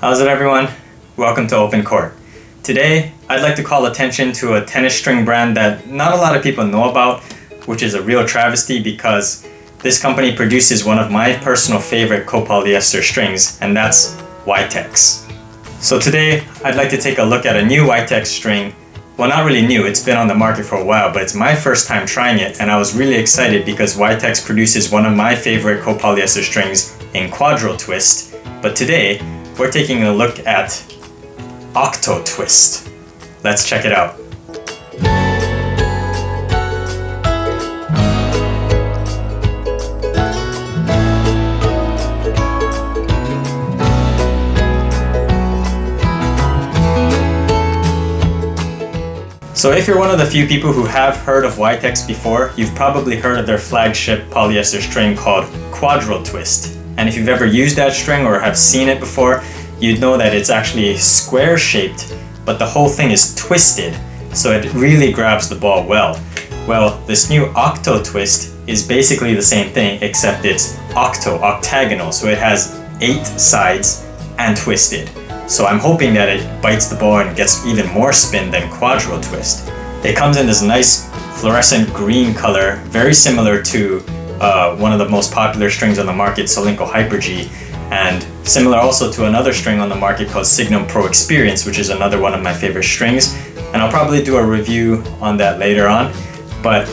How's it, everyone? Welcome to OpenCourt. Today, I'd like to call attention to a tennis string brand that not a lot of people know about, which is a real travesty because this company produces one of my personal favorite co-polyester strings, and that's Ytex. So today, I'd like to take a look at a new Ytex string. Well, not really new, it's been on the market for a while, but it's my first time trying it, and I was really excited because Ytex produces one of my favorite co-polyester strings in Quadro-Twist. But today, we're taking a look at Octo-Twist. Let's check it out. So if you're one of the few people who have heard of Ytex before, you've probably heard of their flagship polyester string called Quadro-Twist. And if you've ever used that string or have seen it before, you'd know that it's actually square shaped, but the whole thing is twisted, so it really grabs the ball well. Well, this new Octo-Twist is basically the same thing, except it's octagonal, so it has 8 sides and twisted. So I'm hoping that it bites the ball and gets even more spin than Quadro-Twist. It comes in this nice fluorescent green color, very similar to one of the most popular strings on the market, Solinco Hyper-G, and similar also to another string on the market called Signum Pro Experience, which is another one of my favorite strings, and I'll probably do a review on that later on. But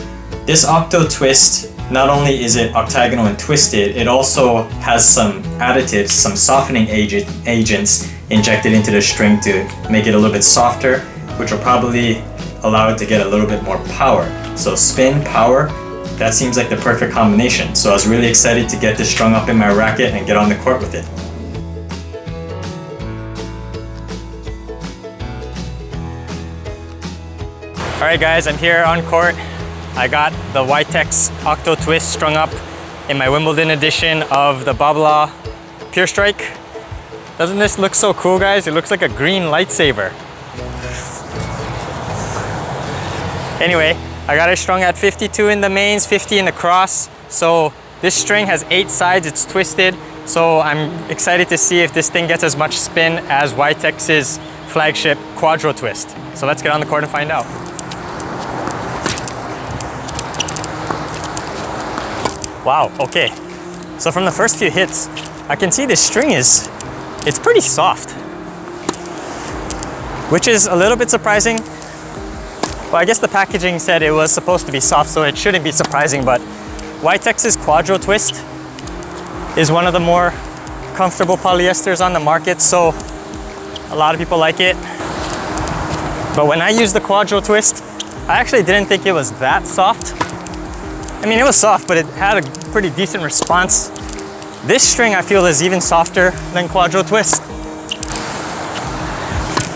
this Octo-Twist, not only is it octagonal and twisted, it also has some additives, some softening agents injected into the string to make it a little bit softer, which will probably allow it to get a little bit more power. So spin, power, that seems like the perfect combination. So I was really excited to get this strung up in my racket and get on the court with it. Alright guys, I'm here on court. I got the Ytex Octo-Twist strung up in my Wimbledon edition of the Babla Pure Strike. Doesn't this look so cool, guys? It looks like a green lightsaber. Anyway, I got it strung at 52 in the mains, 50 in the cross. So this string has 8 sides, it's twisted. So I'm excited to see if this thing gets as much spin as Ytex's flagship Quadro-Twist. So let's get on the court and find out. Wow, okay. So from the first few hits, I can see this string it's pretty soft, which is a little bit surprising. Well, I guess the packaging said it was supposed to be soft, so it shouldn't be surprising, but Ytex's Quadro-Twist is one of the more comfortable polyesters on the market, so a lot of people like it. But when I used the Quadro-Twist, I actually didn't think it was that soft. I mean, it was soft, but it had a pretty decent response. This string I feel is even softer than Quadro-Twist.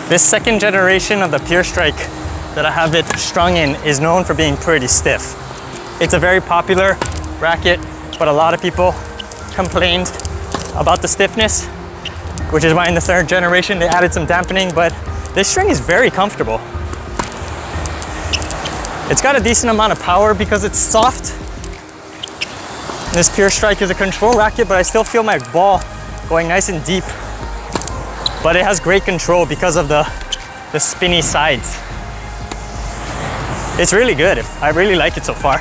This second generation of the Pure Strike that I have it strung in is known for being pretty stiff. It's a very popular racket, but a lot of people complained about the stiffness, which is why in the third generation they added some dampening, but this string is very comfortable. It's got a decent amount of power because it's soft. This Pure Strike is a control racket, but I still feel my ball going nice and deep. But it has great control because of the spinny sides. It's really good. I really like it so far.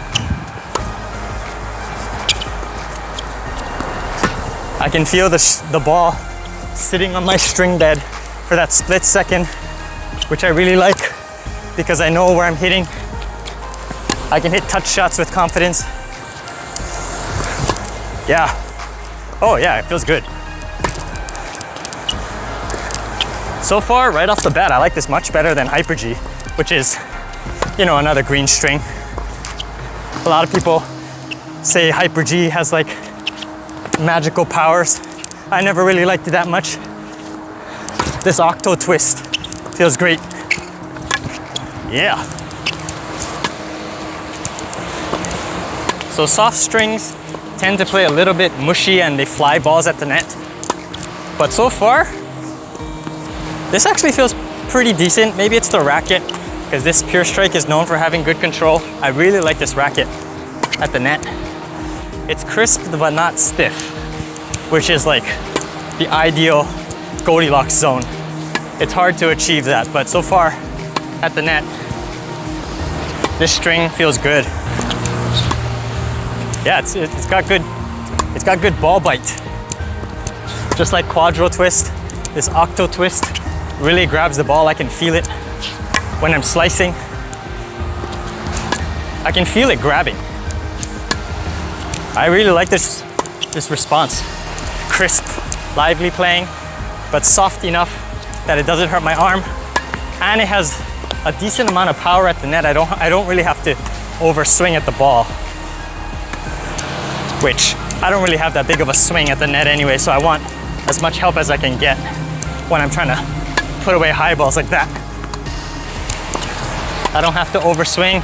I can feel the ball sitting on my string bed for that split second, which I really like because I know where I'm hitting. I can hit touch shots with confidence. Yeah. Oh yeah, it feels good. So far, right off the bat, I like this much better than Hyper-G, which is, you know, another green string. A lot of people say Hyper-G has like magical powers. I never really liked it that much. This Octo-Twist feels great. Yeah. So soft strings tend to play a little bit mushy and they fly balls at the net. But so far, this actually feels pretty decent. Maybe it's the racket, because this Pure Strike is known for having good control. I really like this racket at the net. It's crisp but not stiff, which is like the ideal Goldilocks zone. It's hard to achieve that, but so far at the net, this string feels good. Yeah, it's got good ball bite. Just like Quadro-Twist, this Octo-Twist really grabs the ball. I can feel it when I'm slicing. I can feel it grabbing. I really like this response. Crisp, lively playing, but soft enough that it doesn't hurt my arm. And it has a decent amount of power at the net. I don't really have to overswing at the ball, which I don't really have that big of a swing at the net anyway, so I want as much help as I can get when I'm trying to put away high balls like that. I don't have to overswing,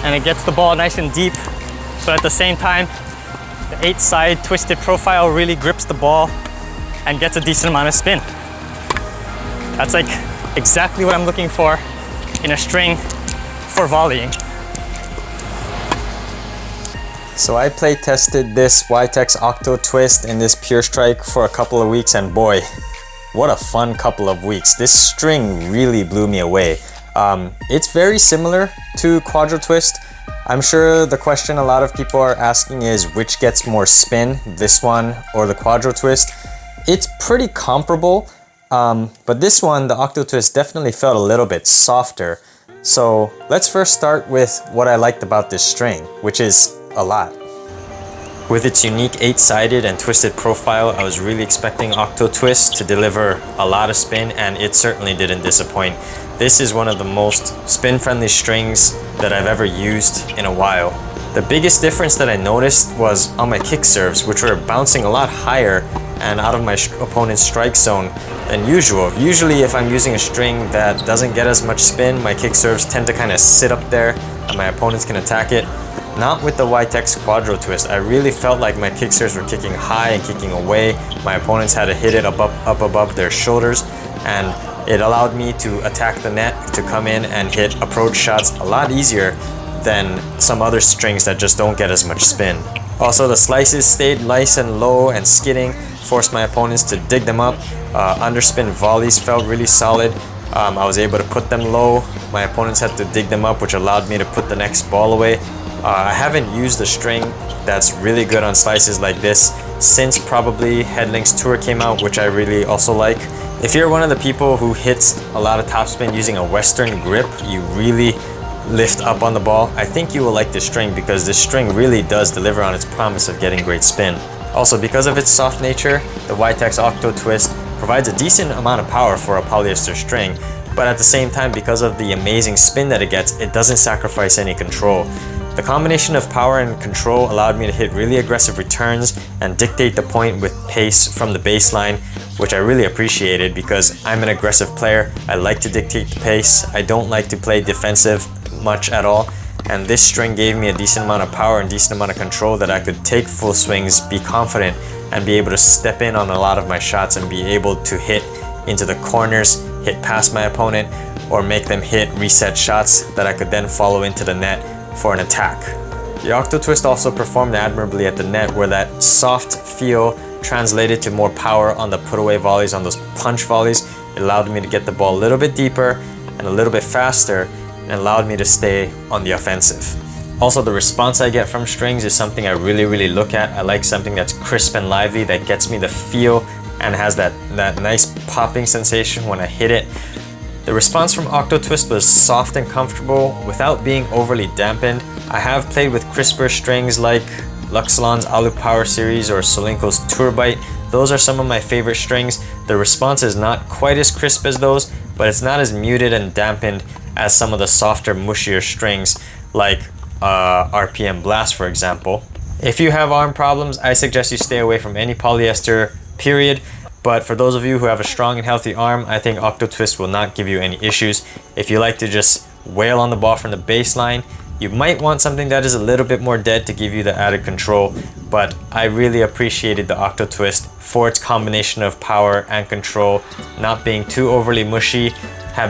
and it gets the ball nice and deep. So at the same time, the 8-side twisted profile really grips the ball and gets a decent amount of spin. That's like exactly what I'm looking for in a string for volleying. So I play tested this Ytex Octo-Twist in this Pure Strike for a couple of weeks, and boy, what a fun couple of weeks. This string really blew me away. It's very similar to Quadro-Twist. I'm sure the question a lot of people are asking is which gets more spin, this one or the Quadro-Twist. It's pretty comparable, but this one, the Octo-Twist, definitely felt a little bit softer. So let's first start with what I liked about this string, which is a lot. With its unique 8-sided and twisted profile, I was really expecting Octo-Twist to deliver a lot of spin, and it certainly didn't disappoint. This is one of the most spin-friendly strings that I've ever used in a while. The biggest difference that I noticed was on my kick serves, which were bouncing a lot higher and out of my opponent's strike zone than usual. Usually if I'm using a string that doesn't get as much spin, my kick serves tend to kind of sit up there and my opponents can attack it. Not with the Ytex Quadro-Twist. I really felt like my kick serves were kicking high and kicking away. My opponents had to hit it up above their shoulders, and it allowed me to attack the net, to come in and hit approach shots a lot easier than some other strings that just don't get as much spin. Also, the slices stayed nice and low and skidding, forced my opponents to dig them up. Underspin volleys felt really solid. I was able to put them low. My opponents had to dig them up, which allowed me to put the next ball away. I haven't used a string that's really good on slices like this since probably Headlink's Tour came out, which I really also like. If you're one of the people who hits a lot of topspin using a Western grip, you really lift up on the ball, I think you will like this string because this string really does deliver on its promise of getting great spin. Also, because of its soft nature, the Ytex Octo-Twist provides a decent amount of power for a polyester string, but at the same time, because of the amazing spin that it gets, it doesn't sacrifice any control. The combination of power and control allowed me to hit really aggressive returns and dictate the point with pace from the baseline, which I really appreciated because I'm an aggressive player. I like to dictate the pace. I don't like to play defensive much at all. And this string gave me a decent amount of power and decent amount of control that I could take full swings, be confident, and be able to step in on a lot of my shots and be able to hit into the corners, hit past my opponent, or make them hit reset shots that I could then follow into the net for an attack. The Octo-Twist also performed admirably at the net, where that soft feel translated to more power on the put away volleys, on those punch volleys. It allowed me to get the ball a little bit deeper and a little bit faster, and allowed me to stay on the offensive. Also, the response I get from strings is something I really look at. I like something that's crisp and lively, that gets me the feel and has that nice popping sensation when I hit it. The response from Octo-Twist was soft and comfortable without being overly dampened. I have played with crisper strings like Luxilon's Alu Power Series or Solinko's Tour Bite. Those are some of my favorite strings. The response is not quite as crisp as those, but it's not as muted and dampened as some of the softer, mushier strings like RPM Blast, for example. If you have arm problems, I suggest you stay away from any polyester, period. But for those of you who have a strong and healthy arm, I think Octo-Twist will not give you any issues. If you like to just wail on the ball from the baseline, you might want something that is a little bit more dead to give you the added control. But I really appreciated the Octo-Twist for its combination of power and control, not being too overly mushy,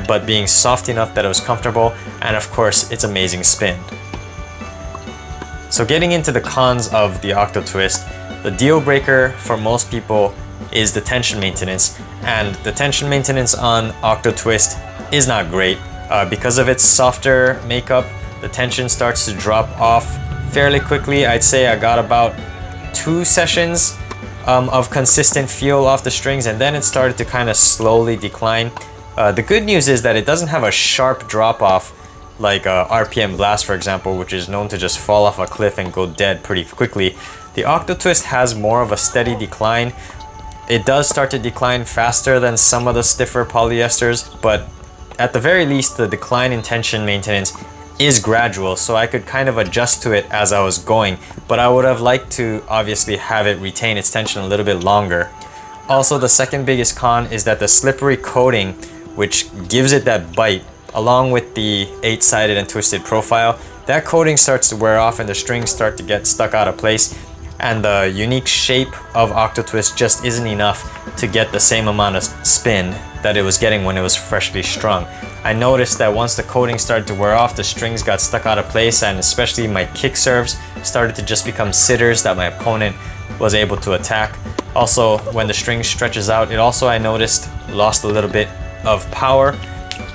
but being soft enough that it was comfortable, and of course, its amazing spin. So getting into the cons of the Octo-Twist, the deal breaker for most people is the tension maintenance. And the tension maintenance on Octo-Twist is not great. Because of its softer makeup, the tension starts to drop off fairly quickly. I'd say I got about 2 sessions of consistent feel off the strings, and then it started to kind of slowly decline. The good news is that it doesn't have a sharp drop off like RPM Blast, for example, which is known to just fall off a cliff and go dead pretty quickly. The Octo-Twist has more of a steady decline. It does start to decline faster than some of the stiffer polyesters, but at the very least, the decline in tension maintenance is gradual, so I could kind of adjust to it as I was going, but I would have liked to obviously have it retain its tension a little bit longer. Also, the second biggest con is that the slippery coating, which gives it that bite, along with the 8-sided and twisted profile, that coating starts to wear off and the strings start to get stuck out of place, and the unique shape of Octo-Twist just isn't enough to get the same amount of spin that it was getting when it was freshly strung. I noticed that once the coating started to wear off, the strings got stuck out of place, and especially my kick serves started to just become sitters that my opponent was able to attack. Also, when the string stretches out, it also, I noticed, lost a little bit of power.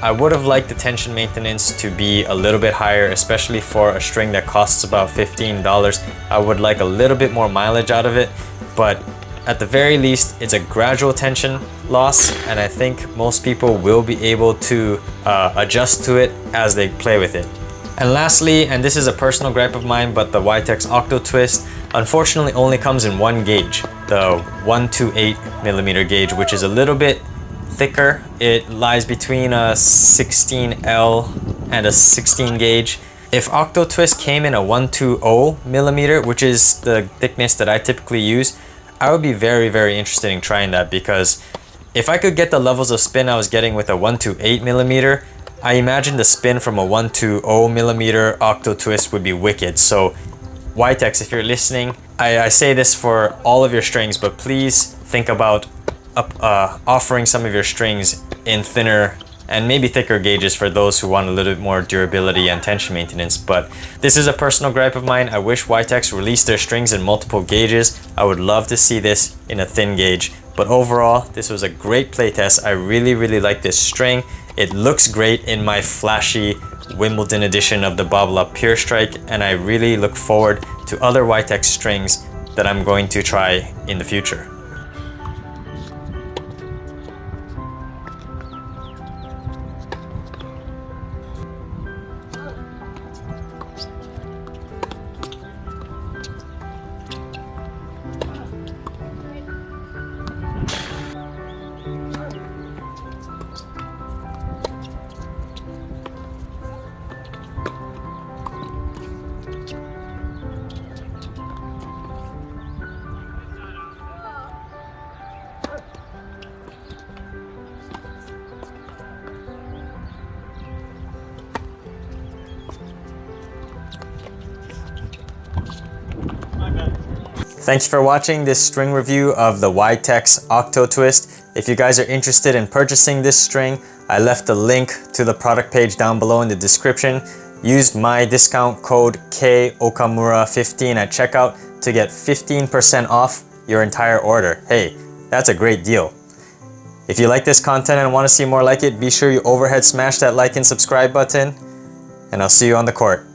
I would have liked the tension maintenance to be a little bit higher, especially for a string that costs about $15. I would like a little bit more mileage out of it, but at the very least, it's a gradual tension loss, and I think most people will be able to adjust to it as they play with it. And lastly, and this is a personal gripe of mine, but the Ytex Octo-Twist unfortunately only comes in one gauge, the 128mm gauge, which is a little bit thicker. It lies between a 16L and a 16 gauge. If Octo-Twist came in a 120mm, which is the thickness that I typically use, I would be very, very interested in trying that, because if I could get the levels of spin I was getting with a 128mm, I imagine the spin from a 120mm Octo-Twist would be wicked. So Ytex, if you're listening, I say this for all of your strings, but please think about offering some of your strings in thinner and maybe thicker gauges for those who want a little bit more durability and tension maintenance. But this is a personal gripe of mine. I wish Ytex released their strings in multiple gauges. I would love to see this in a thin gauge. But overall, this was a great playtest. I really, really like this string. It looks great in my flashy Wimbledon edition of the Bobble Up Pure Strike, and I really look forward to other Ytex strings that I'm going to try in the future. Thanks for watching this string review of the Ytex Octo-Twist. If you guys are interested in purchasing this string, I left a link to the product page down below in the description. Use my discount code KOKAMURA15 at checkout to get 15% off your entire order. Hey, that's a great deal. If you like this content and want to see more like it, be sure you overhead smash that like and subscribe button, and I'll see you on the court.